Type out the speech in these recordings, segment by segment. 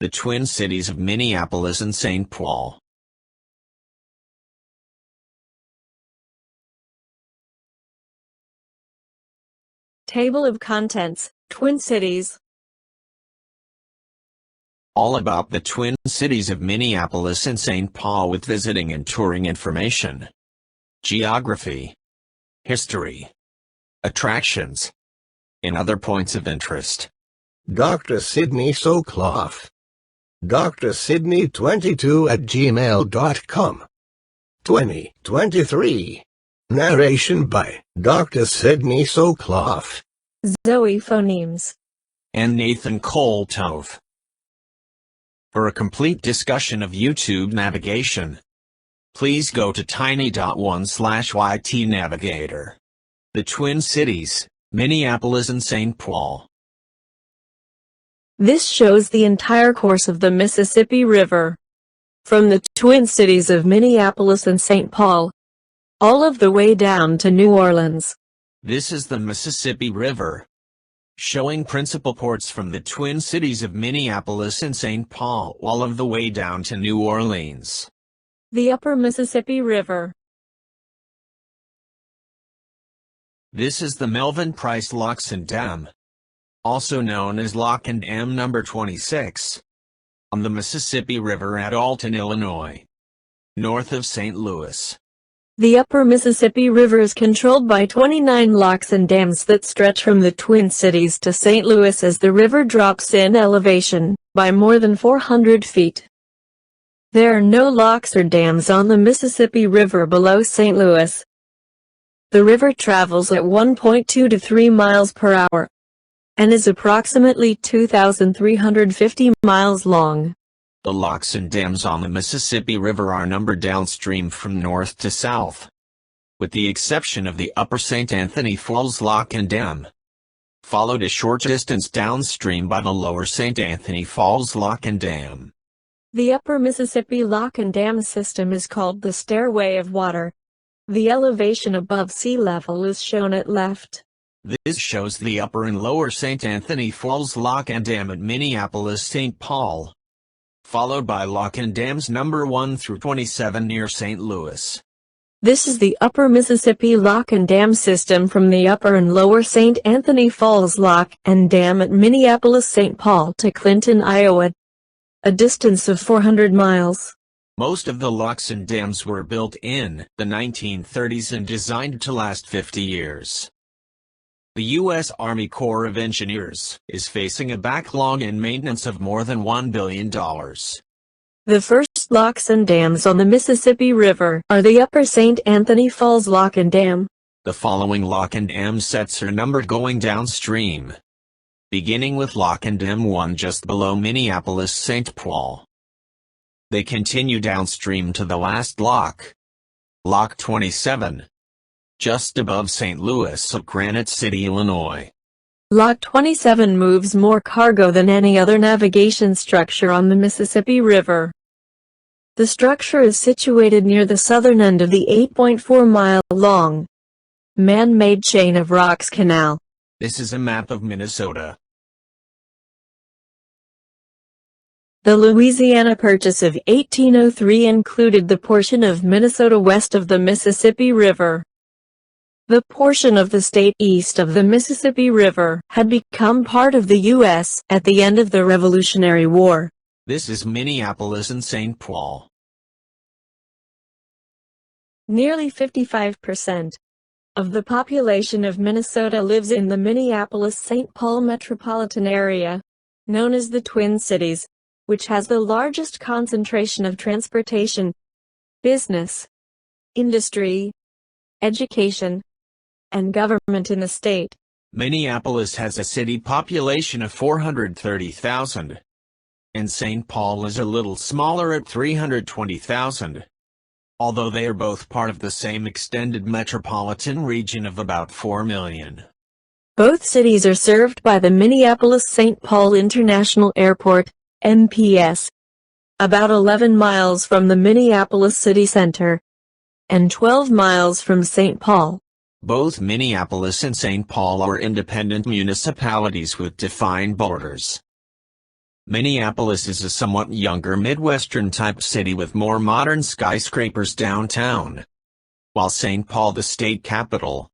The twin cities of Minneapolis and St. Paul. Table of Contents, Twin Cities. All about the twin cities of Minneapolis and St. Paul with visiting and touring information. Geography. History. Attractions. And other points of interest. Dr. Sydney Soclof. drsydney22@gmail.com. 2023. Narration by Dr. Sydney Soclof. Zoe Phonemes. And Nathan Koltove. For a complete discussion of YouTube navigation, please go to tiny.1/ytnavigator. The Twin Cities, Minneapolis and St. Paul. This shows the entire course of the Mississippi River, from the Twin Cities of Minneapolis and St. Paul, all of the way down to New Orleans. This is the Mississippi River, showing principal ports from the Twin Cities of Minneapolis and St. Paul all of the way down to New Orleans. The Upper Mississippi River. This is the Melvin Price Locks and Dam, also known as Lock and Dam number 26, on the Mississippi River at Alton, Illinois, north of St. Louis. The Upper Mississippi River is controlled by 29 locks and dams that stretch from the Twin Cities to St. Louis as the river drops in elevation by more than 400 feet. There are no locks or dams on the Mississippi River below St. Louis. The river travels at 1.2 to 3 miles per hour and is approximately 2,350 miles long. The locks and dams on the Mississippi River are numbered downstream from north to south, with the exception of the Upper St. Anthony Falls Lock and Dam, followed a short distance downstream by the Lower St. Anthony Falls Lock and Dam. The Upper Mississippi Lock and Dam system is called the Stairway of Water. The elevation above sea level is shown at left. This shows the Upper and Lower St. Anthony Falls Lock and Dam at Minneapolis-St. Paul, followed by Lock and Dams number 1 through 27 near St. Louis. This is the Upper Mississippi Lock and Dam system from the Upper and Lower St. Anthony Falls Lock and Dam at Minneapolis-St. Paul to Clinton, Iowa, a distance of 400 miles. Most of the locks and dams were built in the 1930s and designed to last 50 years. The U.S. Army Corps of Engineers is facing a backlog in maintenance of more than $1 billion. The first locks and dams on the Mississippi River are the Upper St. Anthony Falls Lock and Dam. The following lock and dam sets are numbered going downstream, beginning with Lock and Dam 1 just below Minneapolis-St. Paul. They continue downstream to the last lock, Lock 27, just above St. Louis at Granite City, Illinois. Lock 27 moves more cargo than any other navigation structure on the Mississippi River. The structure is situated near the southern end of the 8.4-mile-long, man-made chain of rocks canal. This is a map of Minnesota. The Louisiana Purchase of 1803 included the portion of Minnesota west of the Mississippi River. The portion of the state east of the Mississippi River had become part of the U.S. at the end of the Revolutionary War. This is Minneapolis and St. Paul. Nearly 55% of the population of Minnesota lives in the Minneapolis-St. Paul metropolitan area, known as the Twin Cities, which has the largest concentration of transportation, business, industry, education, and government in the state. Minneapolis has a city population of 430,000, and St. Paul is a little smaller at 320,000, although they are both part of the same extended metropolitan region of about 4 million. Both cities are served by the Minneapolis-St. Paul International Airport, MPS, about 11 miles from the Minneapolis city center, and 12 miles from St. Paul. Both Minneapolis and St. Paul are independent municipalities with defined borders. Minneapolis is a somewhat younger Midwestern-type city with more modern skyscrapers downtown, while St. Paul, the state capital,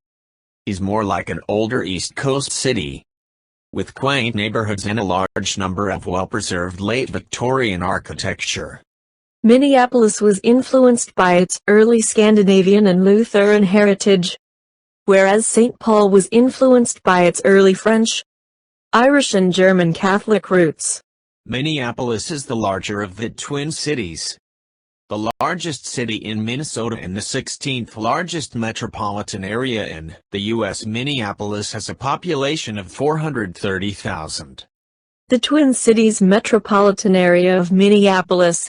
is more like an older East Coast city, with quaint neighborhoods and a large number of well-preserved late Victorian architecture. Minneapolis was influenced by its early Scandinavian and Lutheran heritage, whereas St. Paul was influenced by its early French, Irish and German Catholic roots. Minneapolis is the larger of the Twin Cities, the largest city in Minnesota and the 16th largest metropolitan area in the U.S. Minneapolis has a population of 430,000. The Twin Cities metropolitan area of Minneapolis,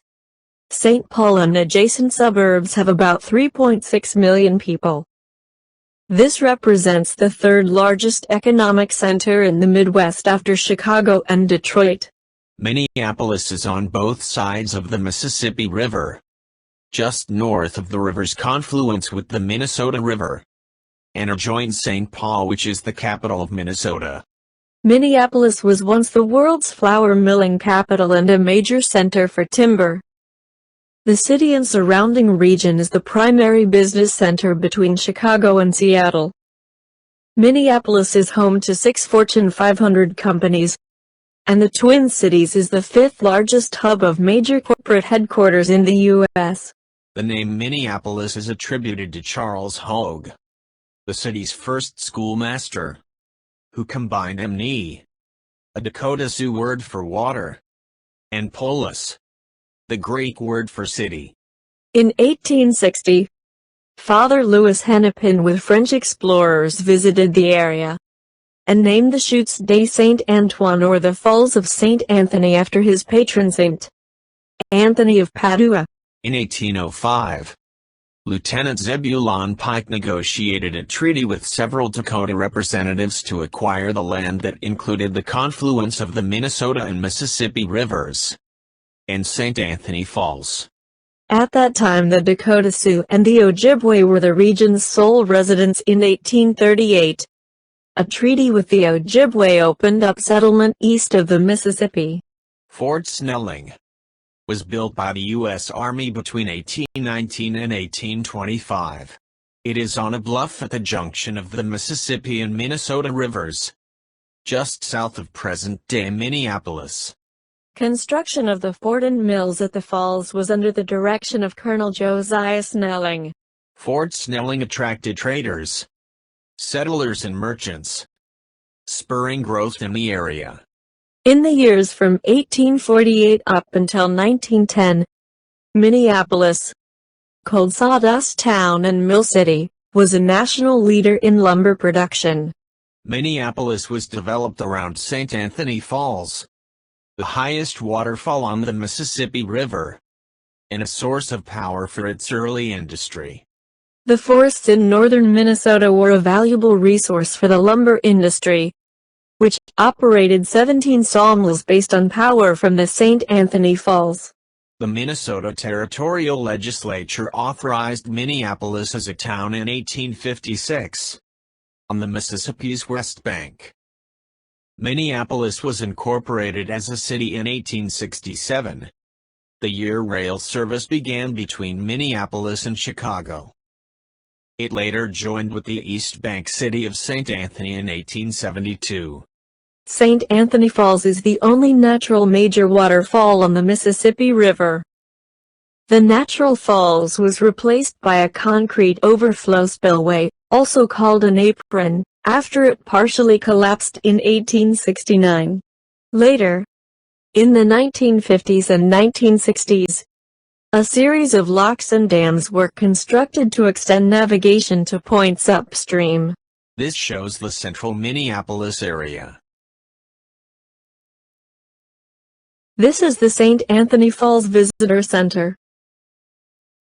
St. Paul and adjacent suburbs have about 3.6 million people. This represents the third largest economic center in the Midwest after Chicago and Detroit. Minneapolis is on both sides of the Mississippi River, just north of the river's confluence with the Minnesota River, and adjoins St. Paul, which is the capital of Minnesota. Minneapolis was once the world's flour milling capital and a major center for timber. The city and surrounding region is the primary business center between Chicago and Seattle. Minneapolis is home to 6 Fortune 500 companies, and the Twin Cities is the 5th largest hub of major corporate headquarters in the U.S. The name Minneapolis is attributed to Charles Hogue, the city's first schoolmaster, who combined mne, a Dakota Sioux word for water, and polis, the Greek word for city. In 1860, Father Louis Hennepin with French explorers visited the area, and named the Chutes de Saint-Antoine or the Falls of St. Anthony after his patron saint, Anthony of Padua. In 1805, Lieutenant Zebulon Pike negotiated a treaty with several Dakota representatives to acquire the land that included the confluence of the Minnesota and Mississippi rivers and St. Anthony Falls. At that time the Dakota Sioux and the Ojibwe were the region's sole residents. In 1838, a treaty with the Ojibwe opened up settlement east of the Mississippi. Fort Snelling was built by the U.S. Army between 1819 and 1825. It is on a bluff at the junction of the Mississippi and Minnesota rivers, just south of present-day Minneapolis. Construction of the fort and mills at the falls was under the direction of Colonel Josiah Snelling. Fort Snelling attracted traders, settlers and merchants, spurring growth in the area. In the years from 1848 up until 1910, Minneapolis, called Sawdust Town and Mill City, was a national leader in lumber production. Minneapolis was developed around St. Anthony Falls, the highest waterfall on the Mississippi River, and a source of power for its early industry. The forests in northern Minnesota were a valuable resource for the lumber industry, which operated 17 sawmills based on power from the St. Anthony Falls. The Minnesota Territorial Legislature authorized Minneapolis as a town in 1856, on the Mississippi's west bank. Minneapolis was incorporated as a city in 1867, the year rail service began between Minneapolis and Chicago. It later joined with the East Bank city of St. Anthony in 1872. St. Anthony Falls is the only natural major waterfall on the Mississippi River. The natural falls was replaced by a concrete overflow spillway, also called an apron, after it partially collapsed in 1869. Later, in the 1950s and 1960s, a series of locks and dams were constructed to extend navigation to points upstream. This shows the central Minneapolis area. This is the St. Anthony Falls Visitor Center.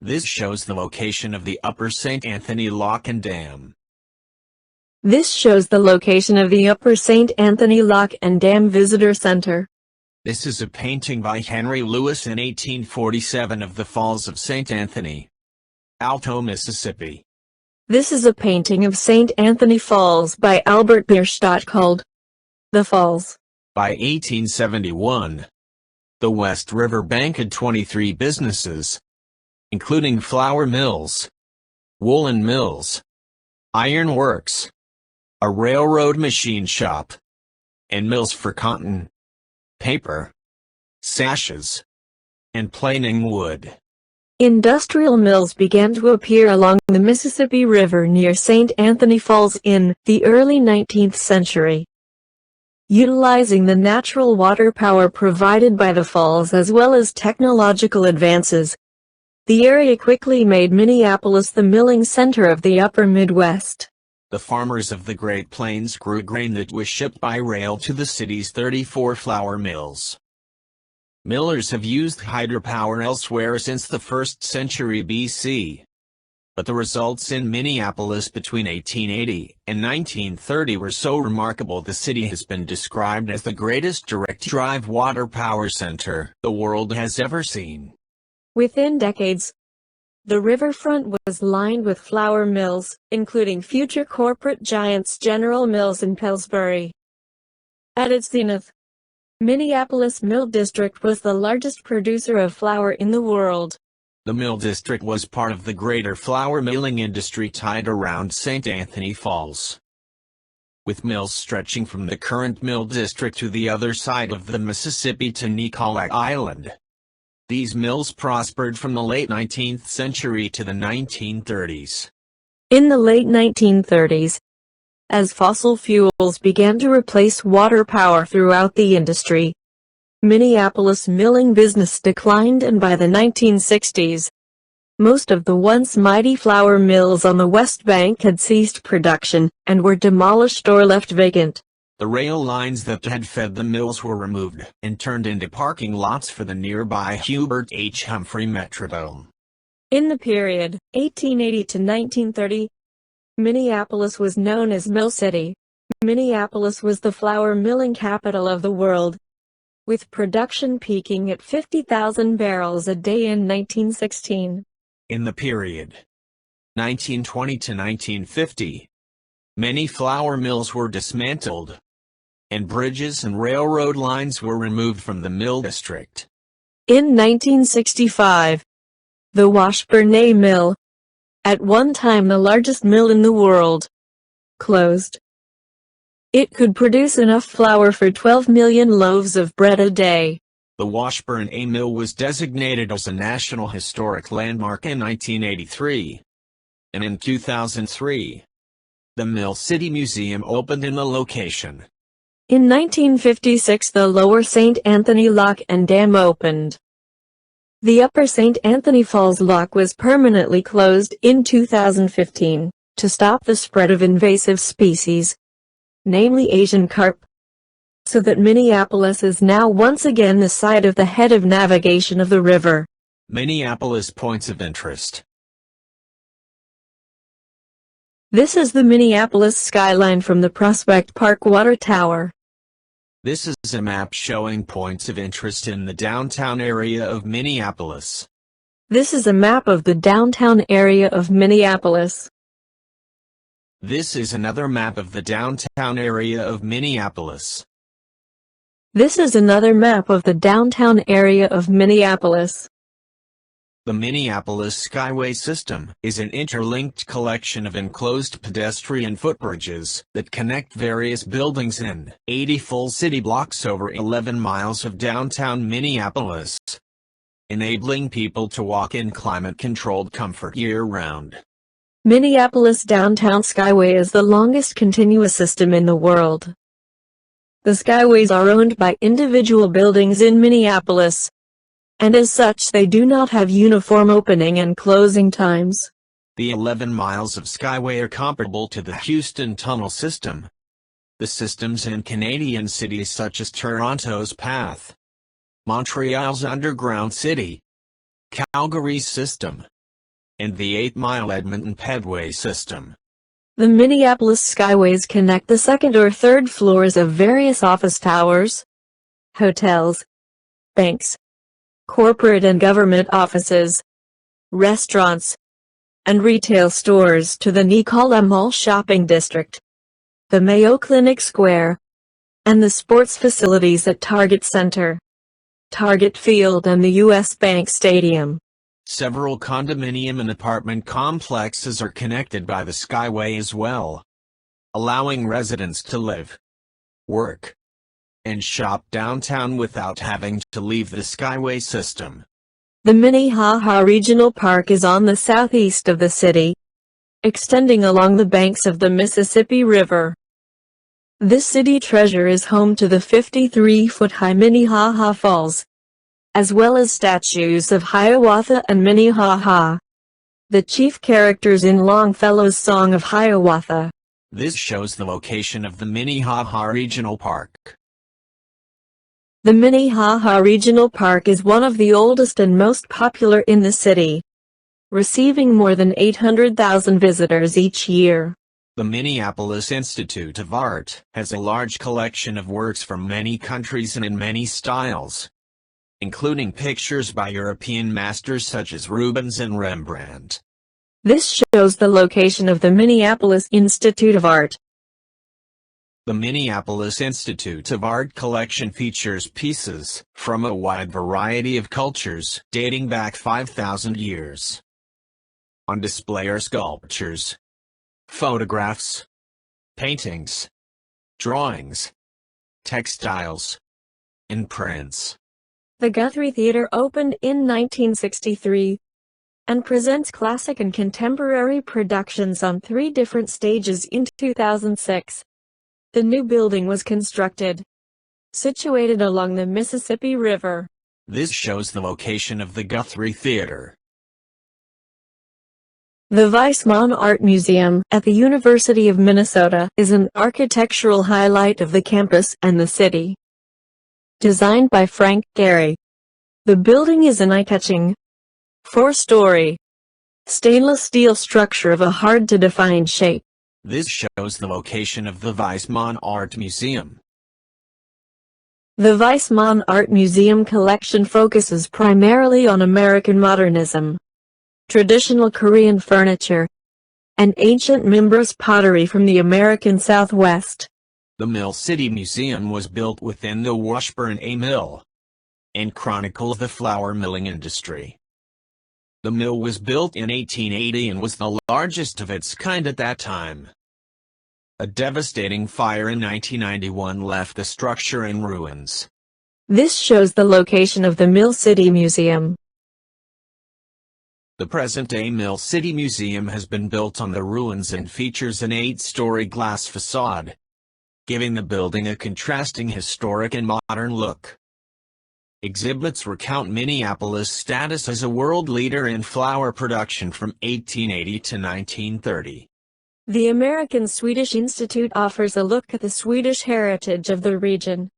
This shows the location of the Upper St. Anthony Lock and Dam. This shows the location of the Upper St. Anthony Lock and Dam Visitor Center. This is a painting by Henry Lewis in 1847 of the Falls of St. Anthony, Alto, Mississippi. This is a painting of St. Anthony Falls by Albert Bierstadt called The Falls. By 1871, The West River Bank had 23 businesses, including flour mills, woolen mills, iron works, a railroad machine shop, and mills for cotton, paper, sashes, and planing wood. Industrial mills began to appear along the Mississippi River near St. Anthony Falls in the early 19th century. Utilizing the natural water power provided by the falls as well as technological advances, the area quickly made Minneapolis the milling center of the upper Midwest. The farmers of the Great Plains grew grain that was shipped by rail to the city's 34 flour mills. Millers have used hydropower elsewhere since the 1st century BC. But the results in Minneapolis between 1880 and 1930 were so remarkable the city has been described as the greatest direct-drive water power center the world has ever seen. Within decades, the riverfront was lined with flour mills, including future corporate giants General Mills in Pillsbury. At its zenith, Minneapolis Mill District was the largest producer of flour in the world. The Mill District was part of the greater flour milling industry tied around St. Anthony Falls, with mills stretching from the current Mill District to the other side of the Mississippi to Nicolet Island. These mills prospered from the late 19th century to the 1930s. In the late 1930s, as fossil fuels began to replace water power throughout the industry, Minneapolis milling business declined, and by the 1960s, most of the once mighty flour mills on the West Bank had ceased production and were demolished or left vacant. The rail lines that had fed the mills were removed and turned into parking lots for the nearby Hubert H. Humphrey Metrodome. In the period 1880 to 1930, Minneapolis was known as Mill City. Minneapolis was the flour milling capital of the world, with production peaking at 50,000 barrels a day in 1916. In the period 1920 to 1950, many flour mills were dismantled, and bridges and railroad lines were removed from the mill district. In 1965, the Washburn Mill, at one time the largest mill in the world, closed. It could produce enough flour for 12 million loaves of bread a day. The Washburn Mill was designated as a National Historic Landmark in 1983, and in 2003, the Mill City Museum opened in the location. In 1956, the Lower St. Anthony Lock and Dam opened. The Upper St. Anthony Falls Lock was permanently closed in 2015 to stop the spread of invasive species, namely Asian carp, so that Minneapolis is now once again the site of the head of navigation of the river. Minneapolis Points of Interest. This is the Minneapolis skyline from the Prospect Park Water Tower. This is a map showing points of interest in the downtown area of Minneapolis. This is a map of the downtown area of Minneapolis. This is another map of the downtown area of Minneapolis. This is another map of the downtown area of Minneapolis. The Minneapolis Skyway system is an interlinked collection of enclosed pedestrian footbridges that connect various buildings in 80 full city blocks over 11 miles of downtown Minneapolis, enabling people to walk in climate-controlled comfort year-round. Minneapolis Downtown Skyway is the longest continuous system in the world. The Skyways are owned by individual buildings in Minneapolis, and as such they do not have uniform opening and closing times. The 11 miles of Skyway are comparable to the Houston Tunnel System, the systems in Canadian cities such as Toronto's PATH, Montreal's Underground City, Calgary's system, and the 8-mile Edmonton Pedway system. The Minneapolis Skyways connect the second or third floors of various office towers, hotels, banks, corporate and government offices, restaurants, and retail stores to the Nicolet Mall shopping district, the Mayo Clinic Square, and the sports facilities at Target Center. Target Field and the U.S. Bank Stadium. Several condominium and apartment complexes are connected by the Skyway as well, allowing residents to live, work, and shop downtown without having to leave the Skyway system. The Minnehaha Regional Park is on the southeast of the city, extending along the banks of the Mississippi River. This city treasure is home to the 53-foot-high Minnehaha Falls, as well as statues of Hiawatha and Minnehaha, the chief characters in Longfellow's Song of Hiawatha. This shows the location of the Minnehaha Regional Park. The Minnehaha Regional Park is one of the oldest and most popular in the city, receiving more than 800,000 visitors each year. The Minneapolis Institute of Art has a large collection of works from many countries and in many styles, including pictures by European masters such as Rubens and Rembrandt. This shows the location of the Minneapolis Institute of Art. The Minneapolis Institute of Art collection features pieces from a wide variety of cultures dating back 5,000 years. On display are sculptures, photographs, paintings, drawings, textiles, and prints. The Guthrie Theater opened in 1963 and presents classic and contemporary productions on 3 different stages in 2006. The new building was constructed, situated along the Mississippi River. This shows the location of the Guthrie Theater. The Weissman Art Museum at the University of Minnesota is an architectural highlight of the campus and the city. Designed by Frank Gehry, the building is an eye-catching 4-story stainless steel structure of a hard-to-define shape. This shows the location of the Weissman Art Museum. The Weissman Art Museum collection focuses primarily on American modernism, traditional Korean furniture, and ancient Mimbros pottery from the American Southwest. The Mill City Museum was built within the Washburn A Mill and chronicles the flour milling industry. The mill was built in 1880 and was the largest of its kind at that time. A devastating fire in 1991 left the structure in ruins. This shows the location of the Mill City Museum. The present-day Mill City Museum has been built on the ruins and features an 8-story glass facade, giving the building a contrasting historic and modern look. Exhibits recount Minneapolis' status as a world leader in flour production from 1880 to 1930. The American Swedish Institute offers a look at the Swedish heritage of the region.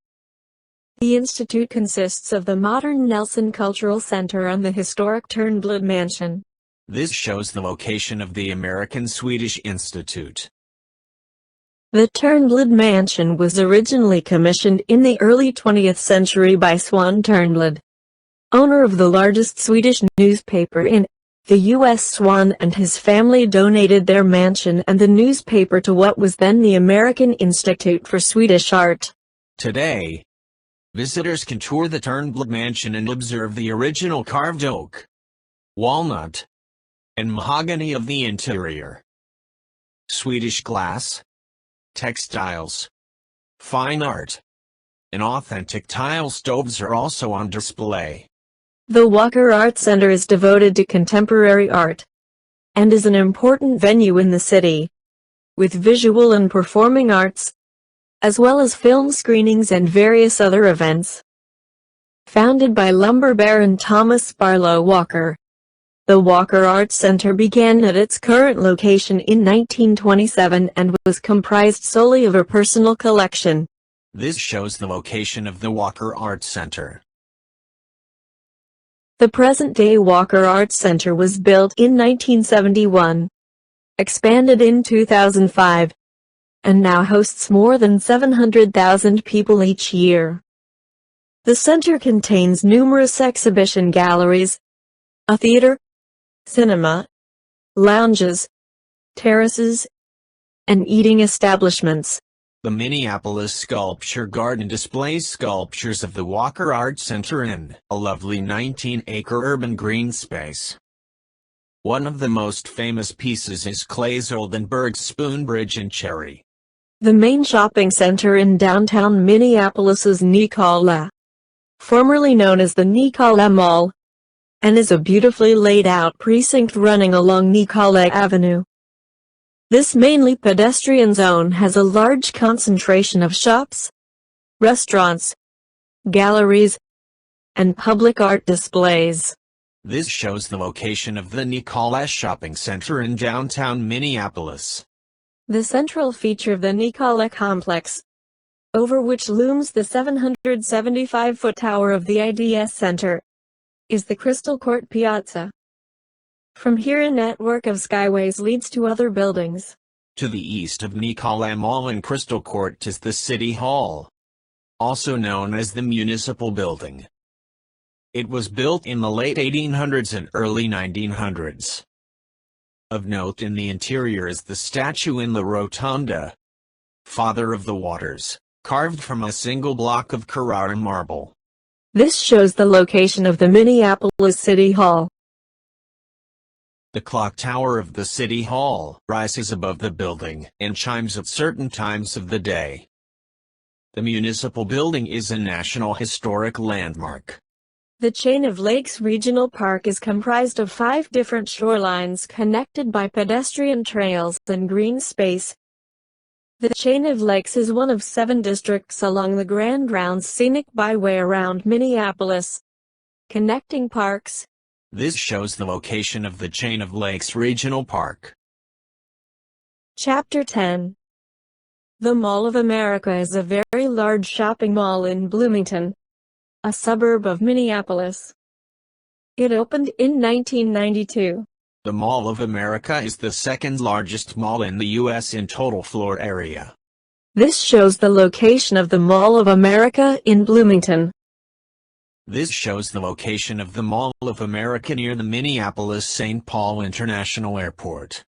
The institute consists of the modern Nelson Cultural Center and the historic Turnblad Mansion. This shows the location of the American Swedish Institute. The Turnblad Mansion was originally commissioned in the early 20th century by Swan Turnblad, owner of the largest Swedish newspaper in the U.S. Swan and his family donated their mansion and the newspaper to what was then the American Institute for Swedish Art. Today, visitors can tour the Turnblad Mansion and observe the original carved oak, walnut, and mahogany of the interior. Swedish glass, textiles, fine art, and authentic tile stoves are also on display. The Walker Art Center is devoted to contemporary art and is an important venue in the city, with visual and performing arts, as well as film screenings and various other events. Founded by lumber baron Thomas Barlow Walker, the Walker Art Center began at its current location in 1927 and was comprised solely of a personal collection. This shows the location of the Walker Art Center. The present-day Walker Art Center was built in 1971, expanded in 2005, and now hosts more than 700,000 people each year. The center contains numerous exhibition galleries, a theater, cinema, lounges, terraces, and eating establishments. The Minneapolis Sculpture Garden displays sculptures of the Walker Art Center in a lovely 19-acre urban green space. One of the most famous pieces is Clay's Oldenburg Spoon Bridge in Cherry. The main shopping center in downtown Minneapolis is Nicola, formerly known as the Nicola Mall, and is a beautifully laid-out precinct running along Nicola Avenue. This mainly pedestrian zone has a large concentration of shops, restaurants, galleries, and public art displays. This shows the location of the Nicola Shopping Center in downtown Minneapolis. The central feature of the Nicola complex, over which looms the 775-foot tower of the IDS Center, is the Crystal Court Piazza. From here a network of skyways leads to other buildings. To the east of Nicola Mall and Crystal Court is the City Hall, also known as the Municipal Building. It was built in the late 1800s and early 1900s. Of note in the interior is the statue in the rotunda, Father of the Waters, carved from a single block of Carrara marble. This shows the location of the Minneapolis City Hall. The clock tower of the City Hall rises above the building and chimes at certain times of the day. The municipal building is a National Historic Landmark. The Chain of Lakes Regional Park is comprised of 5 different shorelines connected by pedestrian trails and green space. The Chain of Lakes is one of 7 districts along the Grand Rounds Scenic Byway around Minneapolis, connecting parks. This shows the location of the Chain of Lakes Regional Park. Chapter 10. The Mall of America is a very large shopping mall in Bloomington, a suburb of Minneapolis. It opened in 1992. The Mall of America is the second largest mall in the U.S. in total floor area. This shows the location of the Mall of America in Bloomington. This shows the location of the Mall of America near the Minneapolis-St. Paul International Airport.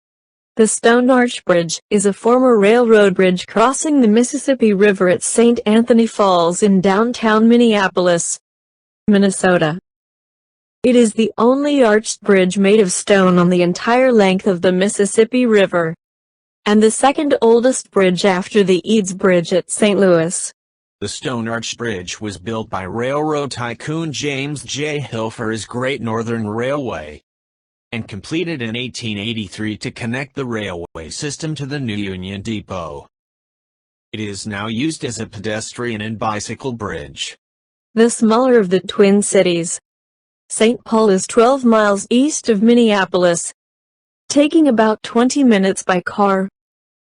The Stone Arch Bridge is a former railroad bridge crossing the Mississippi River at St. Anthony Falls in downtown Minneapolis, Minnesota. It is the only arched bridge made of stone on the entire length of the Mississippi River, and the second oldest bridge after the Eads Bridge at St. Louis. The Stone Arch Bridge was built by railroad tycoon James J. Hill for his Great Northern Railway, and completed in 1883 to connect the railway system to the new Union Depot. It is now used as a pedestrian and bicycle bridge. The smaller of the Twin Cities, St. Paul is 12 miles east of Minneapolis, taking about 20 minutes by car,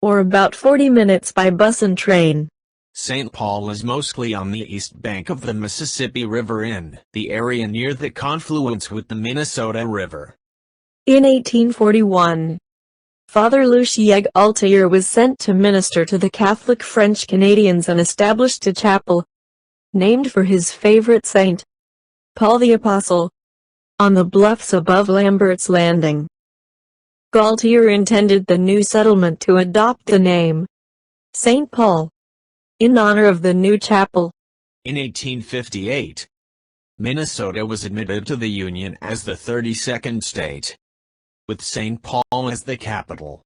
or about 40 minutes by bus and train. St. Paul is mostly on the east bank of the Mississippi River in the area near the confluence with the Minnesota River. In 1841, Father Lucieg Altair was sent to minister to the Catholic French Canadians and established a chapel, named for his favorite saint, Paul the Apostle, on the bluffs above Lambert's Landing. Galtier intended the new settlement to adopt the name St. Paul, in honor of the new chapel. In 1858, Minnesota was admitted to the Union as the 32nd state, with St. Paul as the capital.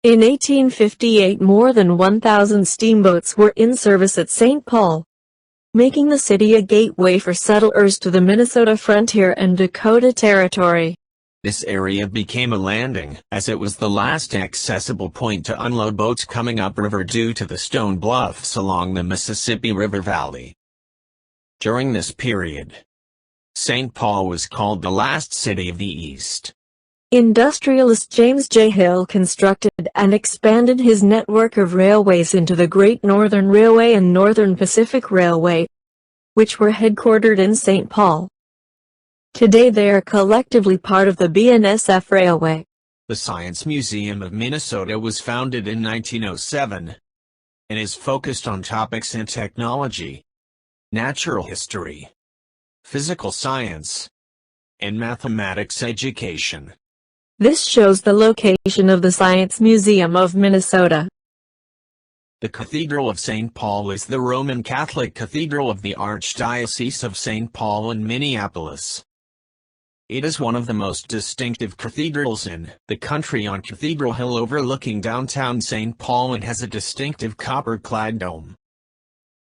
In 1858 more than 1,000 steamboats were in service at St. Paul, making the city a gateway for settlers to the Minnesota frontier and Dakota Territory. This area became a landing, as it was the last accessible point to unload boats coming upriver due to the stone bluffs along the Mississippi River Valley. During this period, St. Paul was called the last city of the East. Industrialist James J. Hill constructed and expanded his network of railways into the Great Northern Railway and Northern Pacific Railway, which were headquartered in St. Paul. Today they are collectively part of the BNSF Railway. The Science Museum of Minnesota was founded in 1907, and is focused on topics in technology, natural history, physical science, and mathematics education. This shows the location of the Science Museum of Minnesota. The Cathedral of St. Paul is the Roman Catholic cathedral of the Archdiocese of St. Paul in Minneapolis. It is one of the most distinctive cathedrals in the country on Cathedral Hill overlooking downtown St. Paul and has a distinctive copper-clad dome.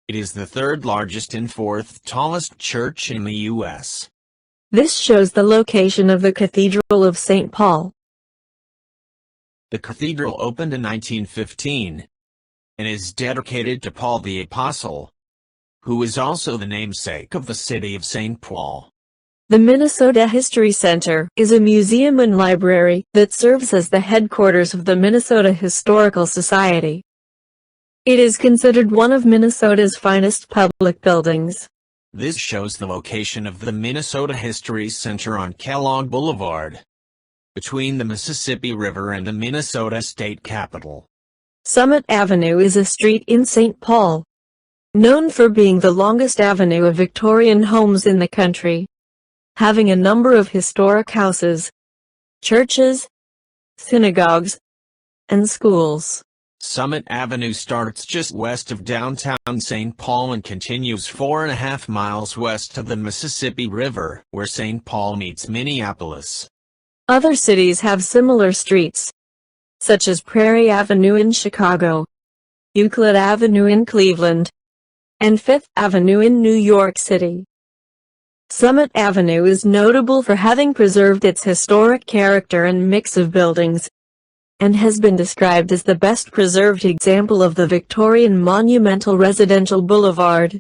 It is the third largest and fourth tallest church in the U.S. This shows the location of the Cathedral of St. Paul. The cathedral opened in 1915 and is dedicated to Paul the Apostle, who is also the namesake of the city of St. Paul. The Minnesota History Center is a museum and library that serves as the headquarters of the Minnesota Historical Society. It is considered one of Minnesota's finest public buildings. This shows the location of the Minnesota History Center on Kellogg Boulevard, between the Mississippi River and the Minnesota State Capitol. Summit Avenue is a street in St. Paul, known for being the longest avenue of Victorian homes in the country, having a number of historic houses, churches, synagogues, and schools. Summit Avenue starts just west of downtown St. Paul and continues 4.5 miles west of the Mississippi River, where St. Paul meets Minneapolis. Other cities have similar streets, such as Prairie Avenue in Chicago, Euclid Avenue in Cleveland, and Fifth Avenue in New York City. Summit Avenue is notable for having preserved its historic character and mix of buildings, and has been described as the best preserved example of the Victorian monumental residential boulevard.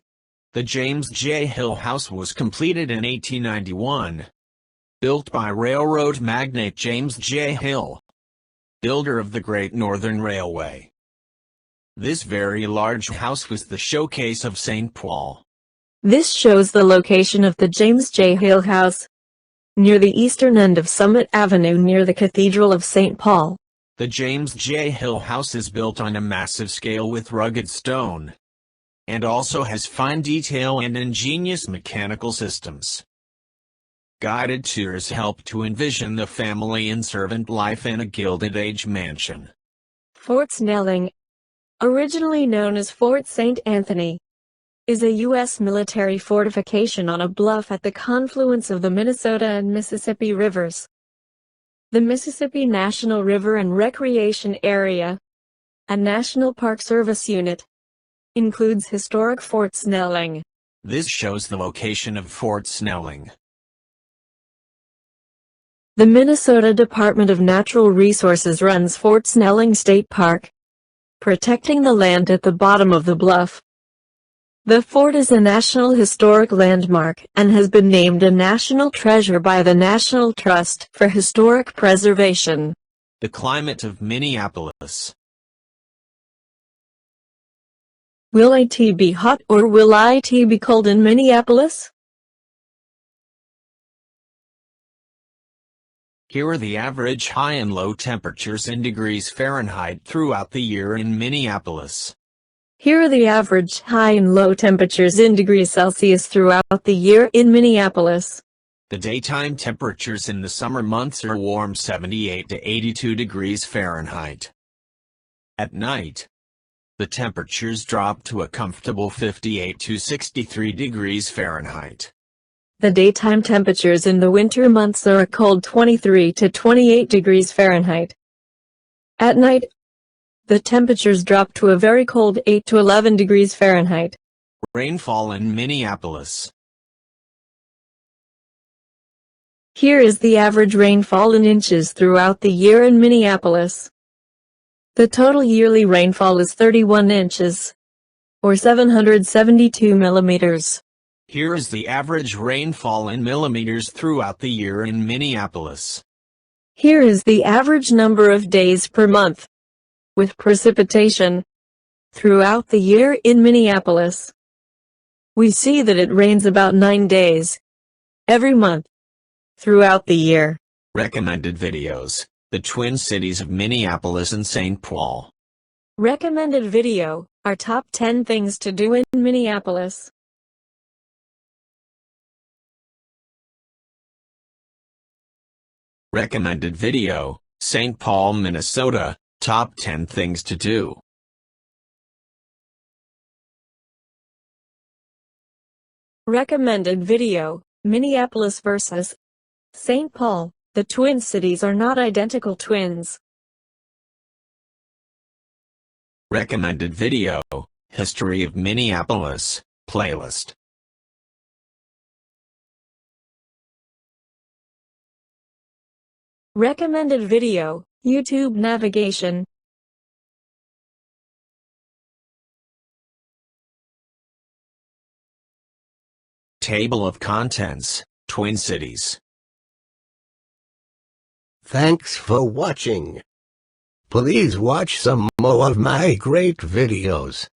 The James J. Hill House was completed in 1891, built by railroad magnate James J. Hill, builder of the Great Northern Railway. This very large house was the showcase of St. Paul. This shows the location of the James J. Hill House, near the eastern end of Summit Avenue near the Cathedral of St. Paul. The James J. Hill House is built on a massive scale with rugged stone, and also has fine detail and ingenious mechanical systems. Guided tours help to envision the family and servant life in a Gilded Age mansion. Fort Snelling, originally known as Fort St. Anthony, is a U.S. military fortification on a bluff at the confluence of the Minnesota and Mississippi rivers. The Mississippi National River and Recreation Area, a National Park Service unit, includes historic Fort Snelling. This shows the location of Fort Snelling. The Minnesota Department of Natural Resources runs Fort Snelling State Park, protecting the land at the bottom of the bluff. The fort is a National Historic Landmark and has been named a National Treasure by the National Trust for Historic Preservation. The climate of Minneapolis. Will it be hot or will it be cold in Minneapolis? Here are the average high and low temperatures in degrees Fahrenheit throughout the year in Minneapolis. Here are the average high and low temperatures in degrees Celsius throughout the year in Minneapolis. The daytime temperatures in the summer months are warm 78 to 82 degrees Fahrenheit. At night, the temperatures drop to a comfortable 58 to 63 degrees Fahrenheit. The daytime temperatures in the winter months are a cold 23 to 28 degrees Fahrenheit. At night, the temperatures drop to a very cold 8 to 11 degrees Fahrenheit. Rainfall in Minneapolis. Here is the average rainfall in inches throughout the year in Minneapolis. The total yearly rainfall is 31 inches, or 772 millimeters. Here is the average rainfall in millimeters throughout the year in Minneapolis. Here is the average number of days per month, with precipitation, throughout the year in Minneapolis. We see that it rains about 9 days, every month, throughout the year. Recommended videos: the Twin Cities of Minneapolis and St. Paul. Recommended video: our top 10 things to do in Minneapolis. Recommended video: St. Paul, Minnesota, top 10 things to do. Recommended video, Minneapolis vs. St. Paul. The Twin Cities are not identical twins. Recommended video, History of Minneapolis, playlist. Recommended video, YouTube navigation. Table of contents, Twin Cities. Thanks for watching. Please watch some more of my great videos.